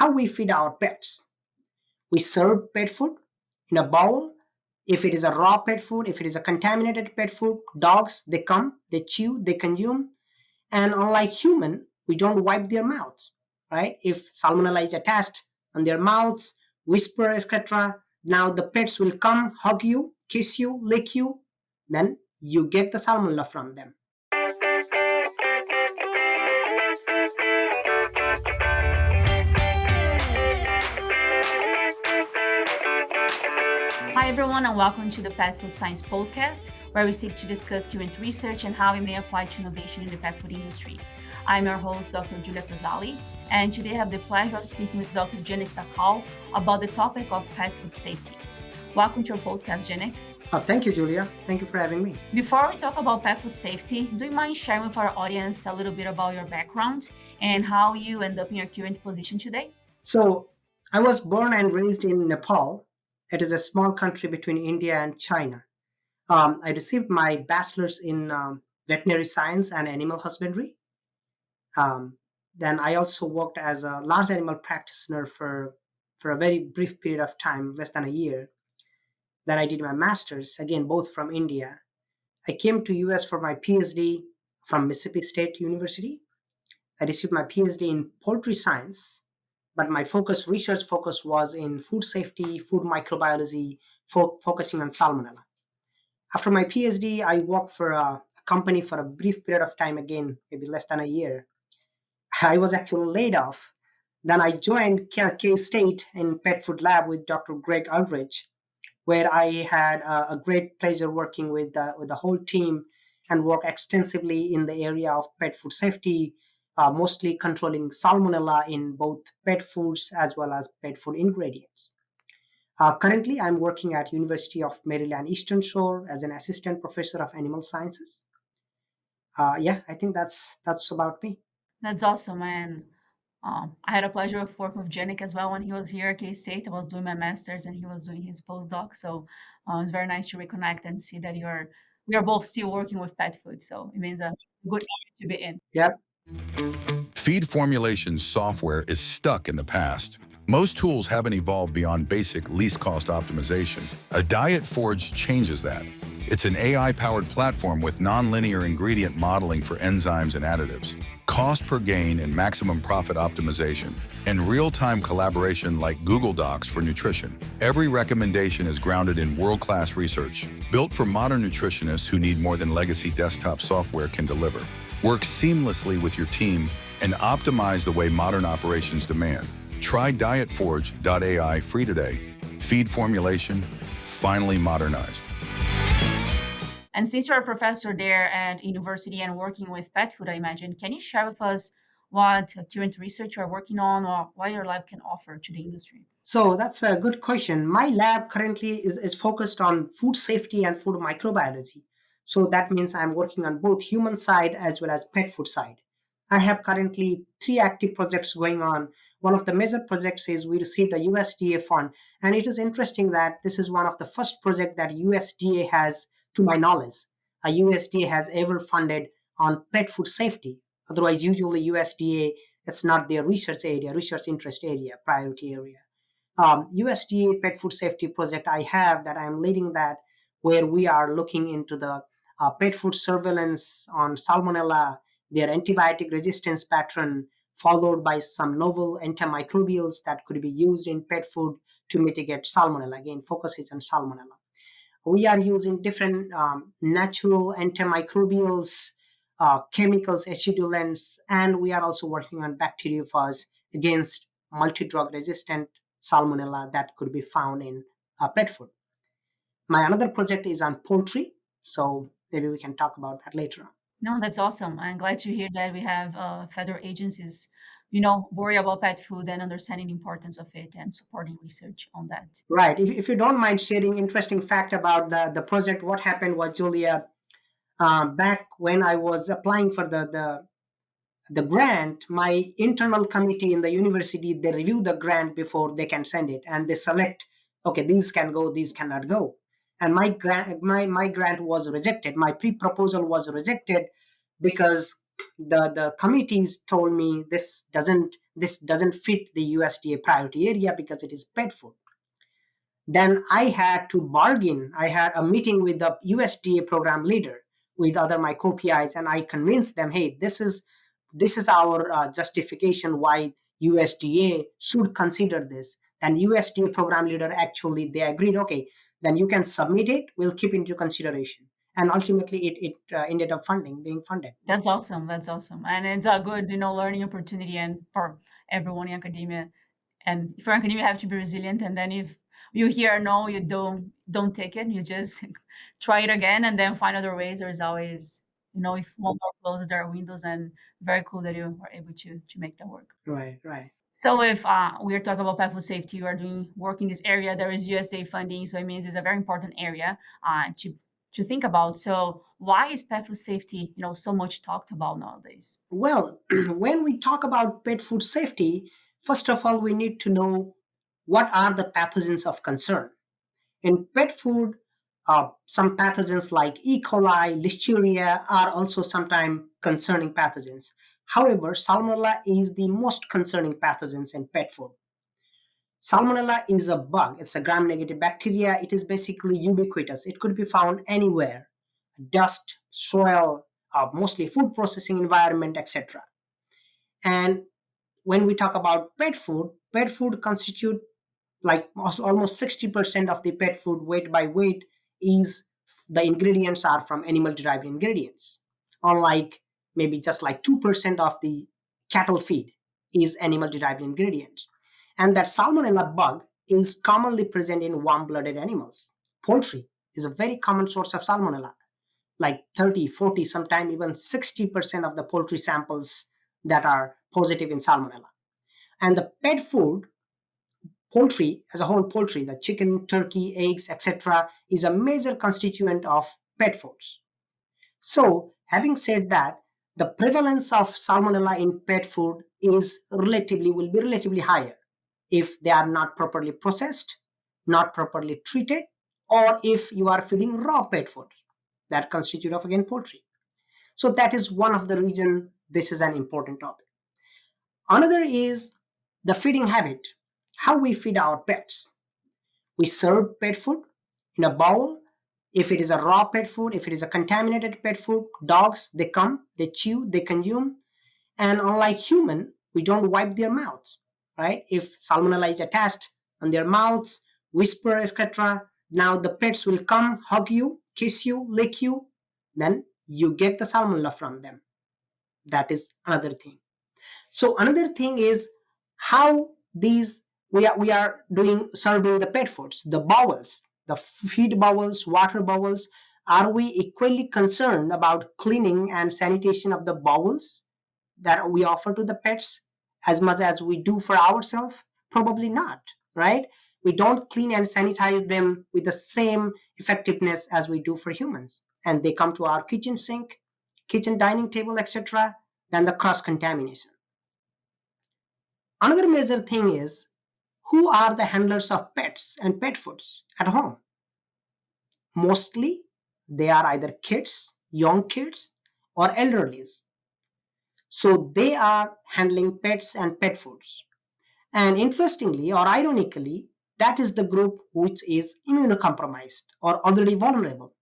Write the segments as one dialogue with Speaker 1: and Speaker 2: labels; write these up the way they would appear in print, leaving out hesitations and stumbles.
Speaker 1: how we feed our pets. We serve pet food in a bowl. If it is a raw pet food, if it is a contaminated pet food, dogs, they come, they chew, they consume. And unlike human, we don't wipe their mouths, right? If salmonella is attached on their mouths, whisper, etc., now the pets will come, hug you, kiss you, lick you, then you get the salmonella from them.
Speaker 2: Hi, everyone, and welcome to the Pet Food Science Podcast, where we seek to discuss current research and how it may apply to innovation in the pet food industry. I'm your host, Dr. Julia Pazali, and today I have the pleasure of speaking with Dr. Janak Dhakal about the topic of pet food safety. Welcome to our podcast, Janak.
Speaker 1: Thank you, Julia. Thank you for having me.
Speaker 2: Before we talk about pet food safety, do you mind sharing with our audience a little bit about your background and how you end up in your current position today?
Speaker 1: So, I was born and raised in Nepal. It is a small country between India and China. I received my bachelor's in veterinary science and animal husbandry. Then I also worked as a large animal practitioner for a very brief period of time, less than a year. Then I did my master's, again, both from India. I came to US for my PhD from Mississippi State University. I received my PhD in poultry science, but my research focus was in food safety, food microbiology, focusing on salmonella. After my PhD, I worked for a company for a brief period of time, again, maybe less than a year. I was actually laid off. Then I joined K-State in pet food lab with Dr. Greg Aldrich, where I had a great pleasure working with the whole team and work extensively in the area of pet food safety, mostly controlling salmonella in both pet foods as well as pet food ingredients. Currently, I'm working at University of Maryland Eastern Shore as an assistant professor of animal sciences. I think that's about me.
Speaker 2: That's awesome, and I had a pleasure of working with Janik as well when he was here at K-State. I was doing my master's and he was doing his postdoc. So it's very nice to reconnect and see that we are both still working with pet food. So it means a good area to be in.
Speaker 1: Yep.
Speaker 3: Feed formulation software is stuck in the past. Most tools haven't evolved beyond basic least cost optimization. A Diet Forge changes that. It's an AI-powered platform with nonlinear ingredient modeling for enzymes and additives, cost per gain and maximum profit optimization, and real-time collaboration like Google Docs for nutrition. Every recommendation is grounded in world-class research, built for modern nutritionists who need more than legacy desktop software can deliver. Work seamlessly with your team and optimize the way modern operations demand. Try dietforge.ai free today. Feed formulation, finally modernized.
Speaker 2: And since you're a professor there at university and working with pet food, I imagine, can you share with us what current research you're working on or what your lab can offer to the industry?
Speaker 1: So that's a good question. My lab currently is focused on food safety and food microbiology. So that means I'm working on both human side as well as pet food side. I have currently 3 active projects going on. One of the major projects is we received a USDA fund. And it is interesting that this is one of the first projects that USDA has, to my knowledge, a USDA has ever funded on pet food safety. Otherwise, usually USDA, it's not their research area, research interest area, priority area. USDA pet food safety project I have that I'm leading that, where we are looking into the pet food surveillance on salmonella, their antibiotic resistance pattern, followed by some novel antimicrobials that could be used in pet food to mitigate salmonella. Again, focus is on salmonella. We are using different natural antimicrobials, chemicals, acidulants, and we are also working on bacteriophages against multi-drug resistant salmonella that could be found in pet food. My another project is on poultry, so maybe we can talk about that later on.
Speaker 2: No, that's awesome. I'm glad to hear that we have federal agencies, worry about pet food and understanding the importance of it and supporting research on that.
Speaker 1: Right. If you don't mind sharing interesting fact about the project, what happened was, Julia, back when I was applying for the grant, my internal committee in the university, they review the grant before they can send it, and they select, okay, these can go, these cannot go. And my grant was rejected. My pre-proposal was rejected because the committees told me this doesn't fit the USDA priority area because it is pet food. Then I had to bargain. I had a meeting with the USDA program leader with other my co-PIs, and I convinced them, hey, this is our justification why USDA should consider this. And USDA program leader actually they agreed, okay, then you can submit it. We'll keep into consideration. And ultimately, it ended up being funded.
Speaker 2: That's awesome. That's awesome. And it's a good, learning opportunity and for everyone in academia. And for academia, you have to be resilient. And then if you hear no, you don't take it. You just try it again and then find other ways. There's always, if one door closes, there are windows, and very cool that you were able to make that work.
Speaker 1: Right, right.
Speaker 2: So if we are talking about pet food safety, you are doing work in this area. There is USDA funding, so it means it's a very important area to think about. So why is pet food safety, so much talked about nowadays?
Speaker 1: Well, when we talk about pet food safety, first of all, we need to know what are the pathogens of concern. In pet food, some pathogens like E. coli, Listeria are also sometimes concerning pathogens. However, Salmonella is the most concerning pathogens in pet food. Salmonella is a bug. It's a gram-negative bacteria. It is basically ubiquitous. It could be found anywhere, dust, soil, mostly food processing environment, etc. And when we talk about pet food constitute like almost 60% of the pet food weight by weight is the ingredients are from animal derived ingredients. Unlike maybe just like 2% of the cattle feed is animal derived ingredients. And that salmonella bug is commonly present in warm blooded animals. Poultry is a very common source of salmonella, like 30, 40, sometimes even 60% of the poultry samples that are positive in salmonella. And the pet food, poultry as a whole, poultry, the chicken, turkey, eggs, etc., is a major constituent of pet foods. So, having said that, the prevalence of salmonella in pet food will be relatively higher if they are not properly processed, not properly treated, or if you are feeding raw pet food that constitute of again poultry. So that is one of the reason this is an important topic. Another is the feeding habit, how we feed our pets. We serve pet food in a bowl. If it is a raw pet food, if it is a contaminated pet food, dogs, they come, they chew, they consume. And unlike human, we don't wipe their mouths, right? If salmonella is attached on their mouths, whisper, etc., now the pets will come, hug you, kiss you, lick you, then you get the salmonella from them. That is another thing. So another thing is how these we are doing serving the pet foods, the bowels, the feed bowels, water bowels. Are we equally concerned about cleaning and sanitation of the bowels that we offer to the pets as much as we do for ourselves? Probably not, right? We don't clean and sanitize them with the same effectiveness as we do for humans. And they come to our kitchen sink, kitchen dining table, etc., then the cross contamination. Another major thing is who are the handlers of pets and pet foods at home? Mostly they are either kids, young kids, or elderlies. So they are handling pets and pet foods. And interestingly or ironically, that is the group which is immunocompromised or already vulnerable.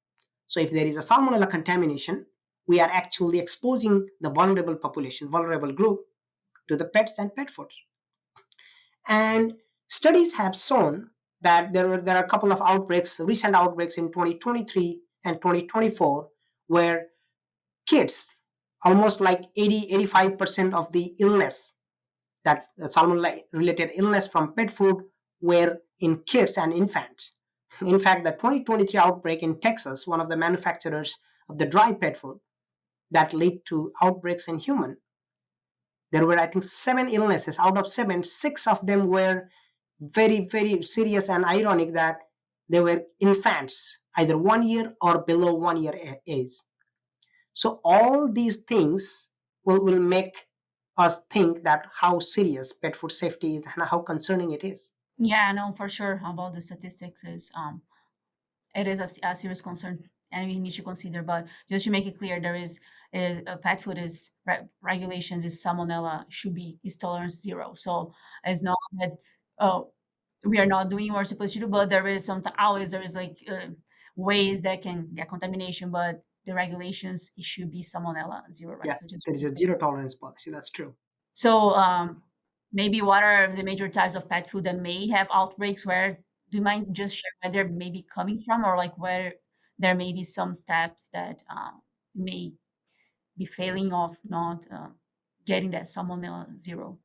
Speaker 1: So if there is a salmonella contamination, we are actually exposing the vulnerable population, vulnerable group to the pets and pet foods. And studies have shown that there are a couple of outbreaks, recent outbreaks in 2023 and 2024, where kids, almost like 80-85% of the illness, that salmonella related illness from pet food, were in kids and infants. In fact, the 2023 outbreak in Texas, one of the manufacturers of the dry pet food, that led to outbreaks in human. There were, I think, 7 illnesses. Out of 7, 6 of them were very, very serious, and ironic that they were infants, either 1 year or below 1 year age. So all these things will make us think that how serious pet food safety is and how concerning it is.
Speaker 2: Yeah, I know for sure about the statistics is it is a serious concern and we need to consider. But just to make it clear, there is pet food is regulations is salmonella should be is tolerance zero. So it's not that uh, we are not doing what we're supposed to do, but there is some always there is like ways that can get contamination, but the regulations it should be salmonella zero, right?
Speaker 1: Yeah,
Speaker 2: So just
Speaker 1: there is a zero tolerance policy. That's true.
Speaker 2: so maybe what are the major types of pet food that may have outbreaks? Where do you mind just share where they're maybe coming from, or like where there may be some steps that may be failing of not getting that salmonella zero?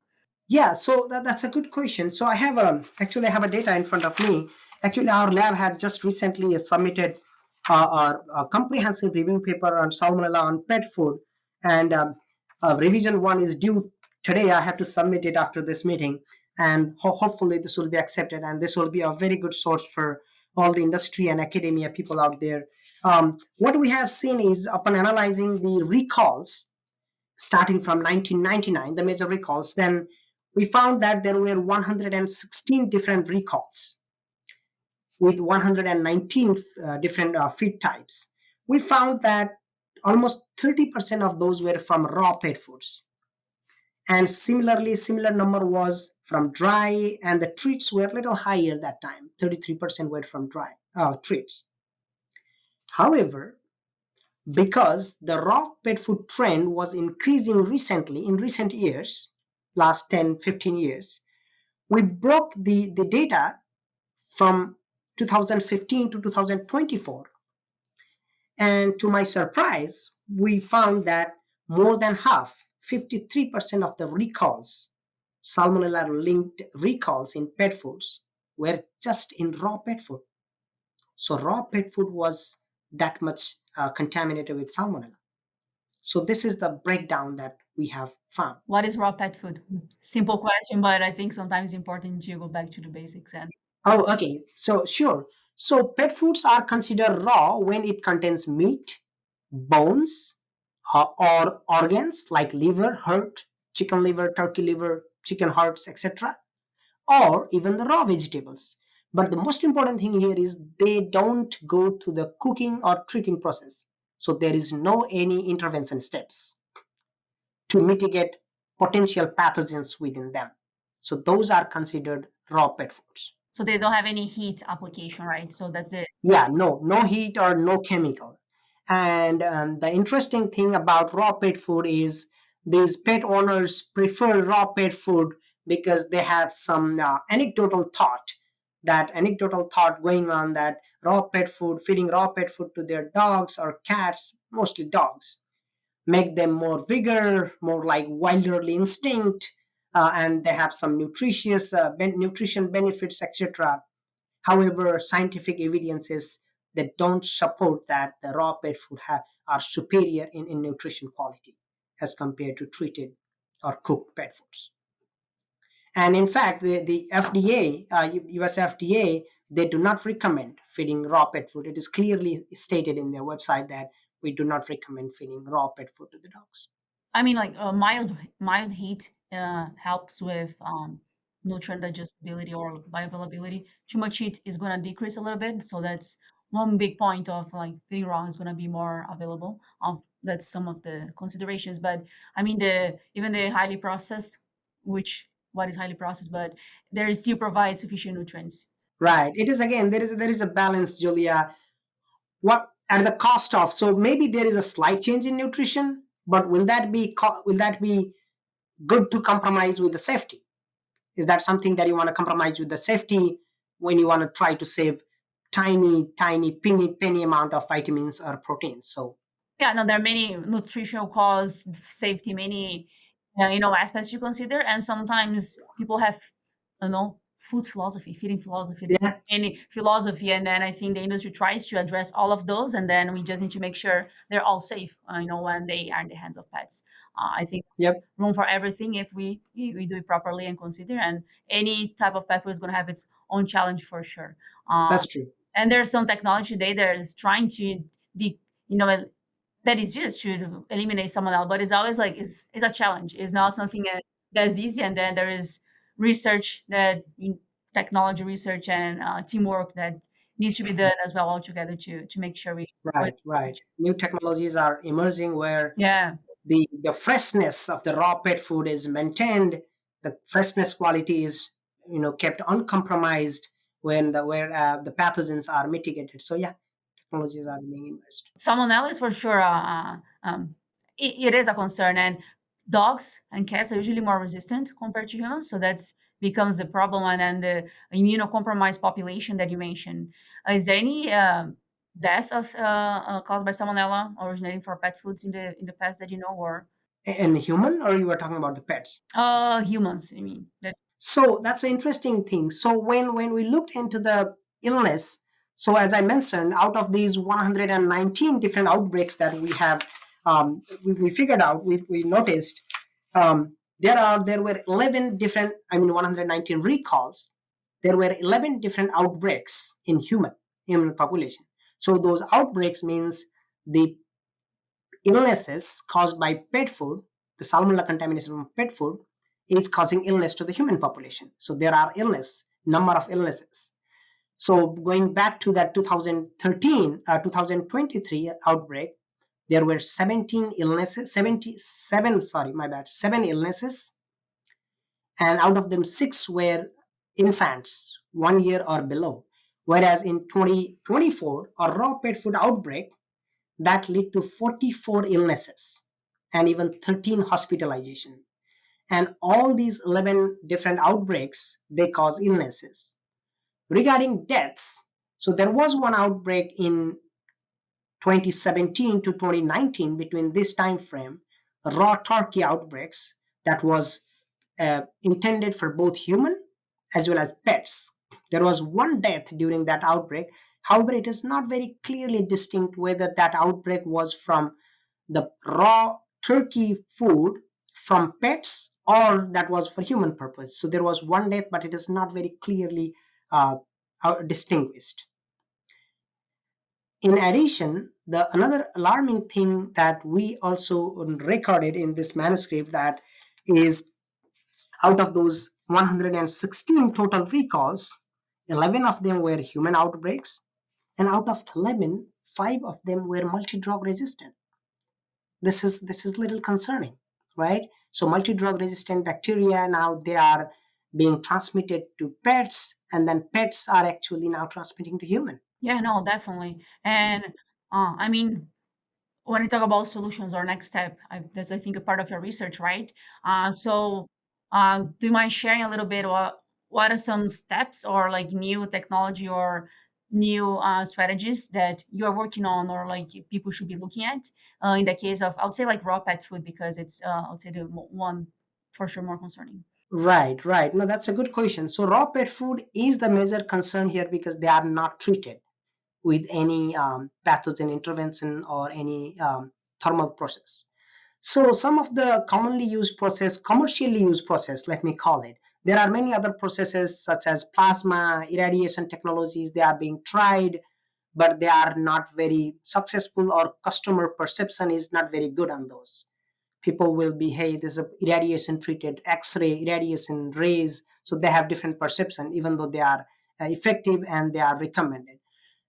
Speaker 1: Yeah, so that's a good question. So I have a data in front of me. Actually, our lab had just recently submitted a comprehensive review paper on salmonella on pet food, and revision one is due today. I have to submit it after this meeting, and hopefully this will be accepted, and this will be a very good source for all the industry and academia people out there. What we have seen is upon analyzing the recalls starting from 1999, the major recalls, then we found that there were 116 different recalls with 119 different feed types. We found that almost 30% of those were from raw pet foods. And similarly, similar number was from dry, and the treats were a little higher that time. 33% were from dry treats. However, because the raw pet food trend was increasing recently in recent years, last 10, 15 years, we broke the data from 2015 to 2024. And to my surprise, we found that more than half, 53% of the recalls, salmonella linked recalls in pet foods, were just in raw pet food. So raw pet food was that much contaminated with salmonella. So this is the breakdown that we have found.
Speaker 2: What is raw pet food? Simple question, but I think sometimes important to go back to the basics and
Speaker 1: Oh, okay. So sure. So pet foods are considered raw when it contains meat, bones, or organs like liver, heart, chicken liver, turkey liver, chicken hearts, etc., or even the raw vegetables. But the most important thing here is they don't go to the cooking or treating process. So there is no any intervention steps to mitigate potential pathogens within them. So those are considered raw pet foods.
Speaker 2: so they don't have any heat application, right? So that's it.
Speaker 1: Yeah, no heat or no chemical. And the interesting thing about raw pet food is these pet owners prefer raw pet food because they have some anecdotal thought going on that raw pet food, feeding raw pet food to their dogs or cats, mostly dogs, make them more vigor, more like wilderly instinct, and they have some nutrition benefits, etc. However, scientific evidences that don't support that the raw pet food are superior in nutrition quality as compared to treated or cooked pet foods. And in fact, the FDA, US FDA, they do not recommend feeding raw pet food. It is clearly stated in their website that we do not recommend feeding raw pet food to the dogs.
Speaker 2: I mean, like mild heat helps with nutrient digestibility or bioavailability. Too much heat is going to decrease a little bit, so that's one big point of like feeding raw is going to be more available. That's some of the considerations. But I mean, the even the highly processed, which what is highly processed, but there still provides sufficient nutrients.
Speaker 1: Right. It is again there is a balance, Julia. What at the cost of, so maybe there is a slight change in nutrition, but will that be good to compromise with the safety? Is that something that you want to compromise with the safety when you want to try to save tiny penny amount of vitamins or proteins? So
Speaker 2: Yeah, no, there are many nutritional cause, safety, many aspects you consider, and sometimes people have, food philosophy, feeding philosophy, there's
Speaker 1: yeah,
Speaker 2: any philosophy, and then I think the industry tries to address all of those, and then we just need to make sure they're all safe, when they are in the hands of pets. I think there's
Speaker 1: yep,
Speaker 2: room for everything if we do it properly and consider, and any type of pet food is going to have its own challenge for sure.
Speaker 1: that's true.
Speaker 2: And there's some technology today that is trying to de- you know that is used to eliminate someone else, but it's always like it's a challenge. It's not something that's easy. And then there is research technology research and teamwork that needs to be done as well altogether to make sure we always.
Speaker 1: Right, right. New technologies are emerging where
Speaker 2: Yeah.
Speaker 1: the freshness of the raw pet food is maintained. The freshness quality is kept uncompromised when the pathogens are mitigated. So yeah, technologies are being immersed.
Speaker 2: Salmonella is for sure, it is a concern, and dogs and cats are usually more resistant compared to humans, so that's becomes the problem. And then the immunocompromised population that you mentioned. Is there any death of caused by Salmonella originating for pet foods in the past that you know, or
Speaker 1: And human, or you were talking about the pets?
Speaker 2: humans? I mean, that.
Speaker 1: So that's an interesting thing. So when we looked into the illness, so as I mentioned, out of these 119 different outbreaks that we have, we figured out, we noticed there were 11 different, 119 recalls. There were 11 different outbreaks in human population. So those outbreaks means the illnesses caused by pet food, the salmonella contamination from pet food, is causing illness to the human population. So there are number of illnesses. So going back to that 2023 outbreak, there were 17 illnesses, 77, sorry, my bad, 7 illnesses, and out of them 6 were infants, 1 year or below. Whereas in 2024, a raw pet food outbreak that led to 44 illnesses and even 13 hospitalization. And all these 11 different outbreaks, they cause illnesses. Regarding deaths, so there was one outbreak in 2017 to 2019, between this time frame, raw turkey outbreaks that was intended for both human as well as pets. There was one death during that outbreak. However, it is not very clearly distinct whether that outbreak was from the raw turkey food from pets or that was for human purpose. So there was one death, but it is not very clearly distinguished. In addition, the another alarming thing that we also recorded in this manuscript, that is, out of those 116 total recalls, 11 of them were human outbreaks, and out of 11, 5 of them were multi-drug resistant. This is little concerning, right? So multi-drug resistant bacteria, now they are being transmitted to pets, and then pets are actually now transmitting to human.
Speaker 2: Yeah, no, definitely. And I mean, when you talk about solutions or next step, that's, I think, a part of your research, right? Do you mind sharing a little bit what are some steps or like new technology or new strategies that you are working on, or like people should be looking at in the case of, I would say, like raw pet food, because it's I would say the one for sure more concerning.
Speaker 1: Right, right. No, that's a good question. So raw pet food is the major concern here because they are not treated with any pathogen intervention or any thermal process. So some of the commonly used process, commercially used process, let me call it. There are many other processes such as plasma, irradiation technologies. They are being tried, but they are not very successful, or customer perception is not very good on those. People will be, hey, this is a irradiation treated X-ray, irradiation rays. So they have different perception, even though they are effective and they are recommended.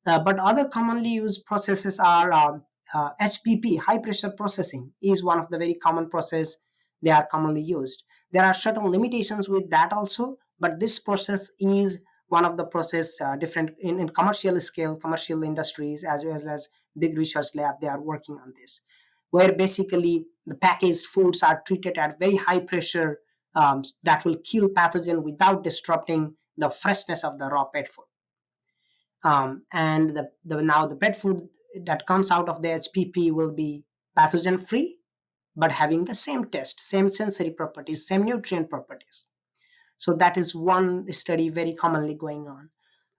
Speaker 1: But other commonly used processes are HPP, high pressure processing, is one of the very common process. They are commonly used. There are certain limitations with that also, but this process is one of the process different in commercial scale, commercial industries as well as big research lab. They are working on this, where basically the packaged foods are treated at very high pressure, that will kill pathogen without disrupting the freshness of the raw pet food. And now the pet food that comes out of the HPP will be pathogen free, but having the same taste, same sensory properties, same nutrient properties. So that is one study very commonly going on.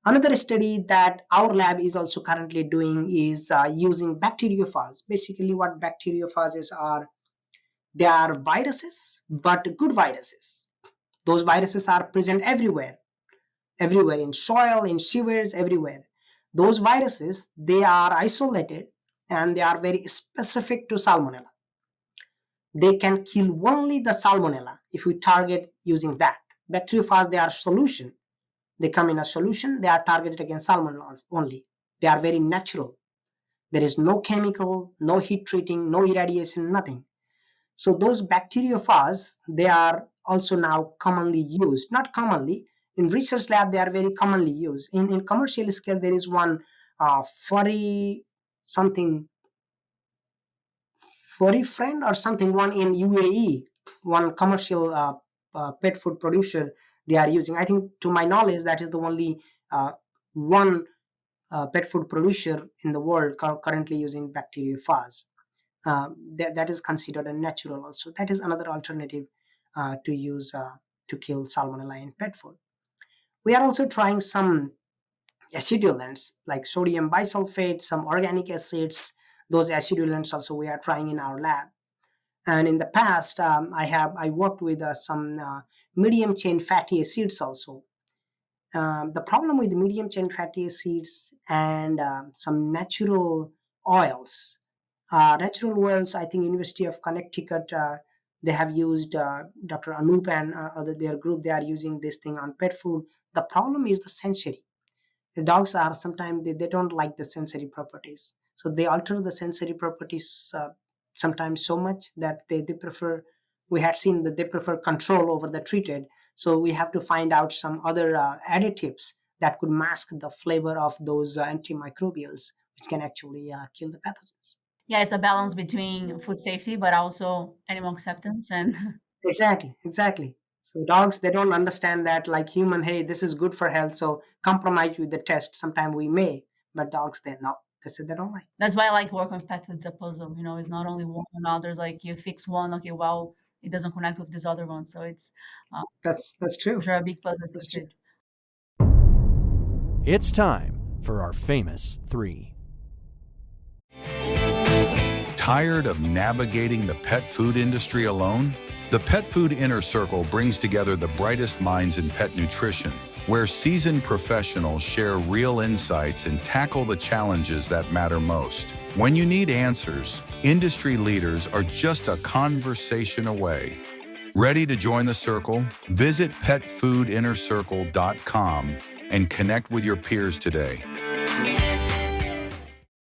Speaker 1: Another study that our lab is also currently doing is using bacteriophages. Basically, what bacteriophages are, they are viruses, but good viruses. Those viruses are present everywhere in soil, in sewers, everywhere. Those viruses, they are isolated and they are very specific to salmonella. They can kill only the salmonella if we target using that. Bacteriophages, they are solution. They come in a solution. They are targeted against salmonella only. They are very natural. There is no chemical, no heat treating, no irradiation, nothing. So those bacteriophages, they are also now commonly used. Not commonly, in research lab they are very commonly used. In commercial scale, there is one 40 something, 40 friend or something, one in UAE, one commercial pet food producer they are using. I think, to my knowledge, that is the only one pet food producer in the world currently using bacteriophages. That is considered a natural also. That is another alternative to use to kill salmonella in pet food. We are also trying some acidulants like sodium bisulfate, some organic acids. Those acidulants also we are trying in our lab. And in the past, I worked with some medium chain fatty acids also. The problem with medium chain fatty acids and some natural oils. Natural oils, I think University of Connecticut, they have used Dr. Anup and their group, they are using this thing on pet food. The problem is the sensory. The dogs are sometimes they don't like the sensory properties. So they alter the sensory properties sometimes so much that they prefer, we had seen that they prefer control over the treated. So we have to find out some other additives that could mask the flavor of those antimicrobials, which can actually kill the pathogens.
Speaker 2: Yeah, it's a balance between food safety, but also animal acceptance. And
Speaker 1: Exactly, exactly. So dogs, they don't understand that like human, hey, this is good for health, so compromise with the test. Sometimes we may, but dogs, they no. They said they don't like.
Speaker 2: that's why I like work on pet food. It's a puzzle. It's not only one or others. Like you fix one, okay, well, it doesn't connect with this other one. So it's
Speaker 1: That's
Speaker 2: for
Speaker 1: true.
Speaker 2: sure a big puzzle to
Speaker 1: That's true.
Speaker 2: fit.
Speaker 4: It's time for our famous three.
Speaker 3: Tired of navigating the pet food industry alone? The Pet Food Inner Circle brings together the brightest minds in pet nutrition, where seasoned professionals share real insights and tackle the challenges that matter most. When you need answers, industry leaders are just a conversation away. Ready to join the circle? Visit petfoodinnercircle.com and connect with your peers today.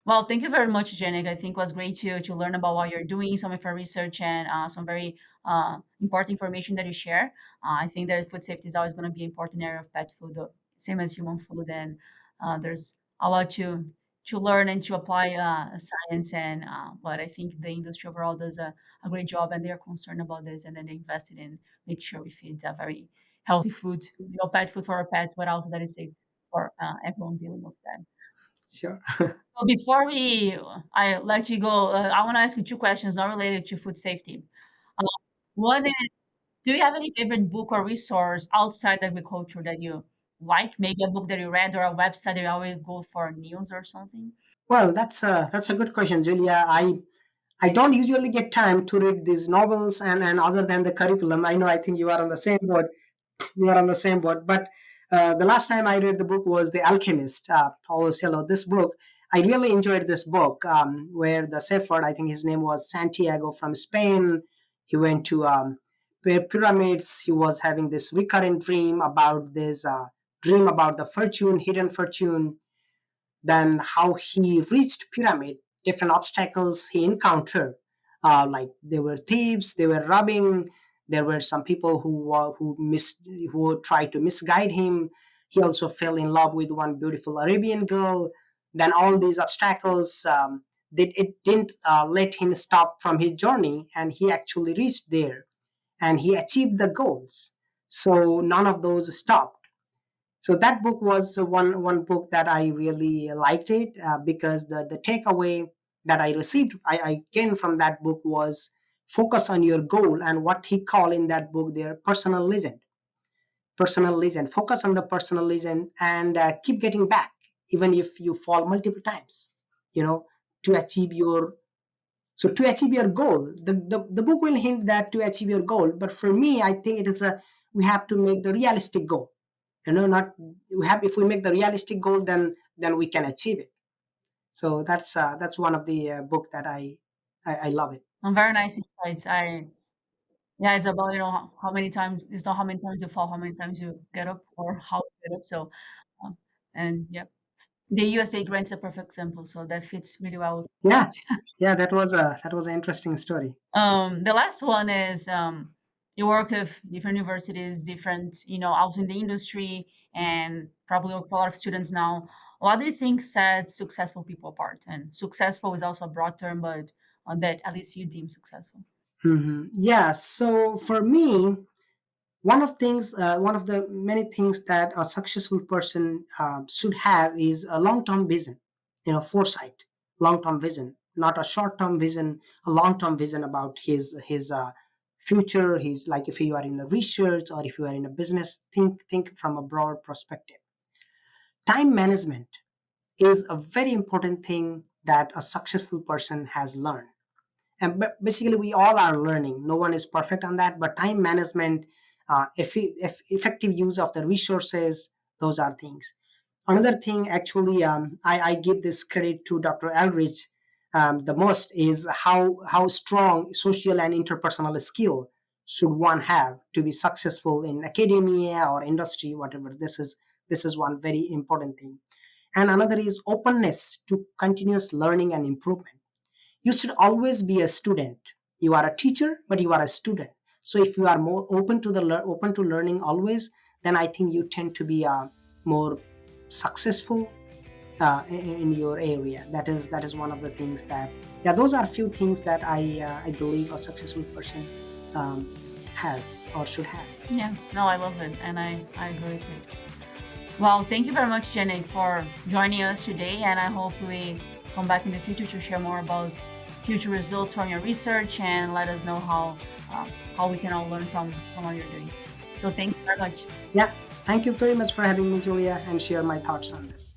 Speaker 2: Well, thank you very much, Janik. I think it was great to learn about what you're doing, some of your research, and some very important information that you share. I think that food safety is always going to be an important area of pet food, same as human food, and there's a lot to learn and to apply science. And but I think the industry overall does a great job, and they are concerned about this, and then they invested in make sure we feed a very healthy food, pet food for our pets, but also that is safe for everyone dealing with that.
Speaker 1: Sure.
Speaker 2: So before I let you go, I want to ask you two questions not related to food safety. Uh, One is, do you have any favorite book or resource outside agriculture that you like? Maybe a book that you read or a website that you always go for news or something?
Speaker 1: Well, that's a good question, Julia. I don't usually get time to read these novels, and other than the curriculum, I know I think you are on the same boat. You are on the same boat. But the last time I read the book was The Alchemist, Paulo Coelho. This book, I really enjoyed this book, where the shepherd, I think his name was Santiago from Spain. He went to pyramids. He was having this recurrent dream about the fortune, hidden fortune, then how he reached pyramid, different obstacles he encountered. Like there were thieves, they were robbing, there were some people who tried to misguide him. He also fell in love with one beautiful Arabian girl. Then all these obstacles, it didn't let him stop from his journey, and he actually reached there and he achieved the goals. So none of those stopped. So that book was one book that I really liked it, because the takeaway that I received, I gained from that book was focus on your goal, and what he called in that book their personal legend. Focus on the personal legend, and keep getting back even if you fall multiple times, you know to achieve your to achieve your goal. The book will hint that to achieve your goal, but for me I think it is a we have to make the realistic goal. Not we have If we make the realistic goal, then we can achieve it. So that's one of the book that I love it.
Speaker 2: Very nice insights. Yeah, it's about how many times. It's not how many times you fall, how many times you get up, or how you competitive. So, um, and yep, the USA grant's a perfect example. So that fits really well with
Speaker 1: Yeah,
Speaker 2: research.
Speaker 1: yeah, that was an interesting story.
Speaker 2: The last one is you work with different universities, different, also in the industry, and probably work with a lot of students now. What do you think sets successful people apart? And successful is also a broad term, but that at least you deem successful.
Speaker 1: Yeah, so for me, one of the many things that a successful person should have is a long-term vision, foresight, long-term vision, not a short-term vision, a long-term vision about his future. He's like, if you are in the research or if you are in a business, think from a broad perspective. Time management is a very important thing that a successful person has learned, and basically we all are learning, no one is perfect on that, but time management, effective use of the resources, those are things. Another thing, actually, I give this credit to Dr. Eldridge the most, is how strong social and interpersonal skill should one have to be successful in academia or industry, whatever. This is one very important thing. And another is openness to continuous learning and improvement. You should always be a student. You are a teacher, but you are a student. So if you are more open to open to learning always, then I think you tend to be more successful in your area. That is one of the things that, yeah, those are a few things that I believe a successful person um, has or should have.
Speaker 2: Yeah, no, I love it, and I agree with it. Well, thank you very much, Janek, for joining us today, and I hope we come back in the future to share more about future results from your research and let us know how we can all learn from what you're doing. So thank you very much.
Speaker 1: Yeah, thank you very much for having me, Julia, and share my thoughts on this.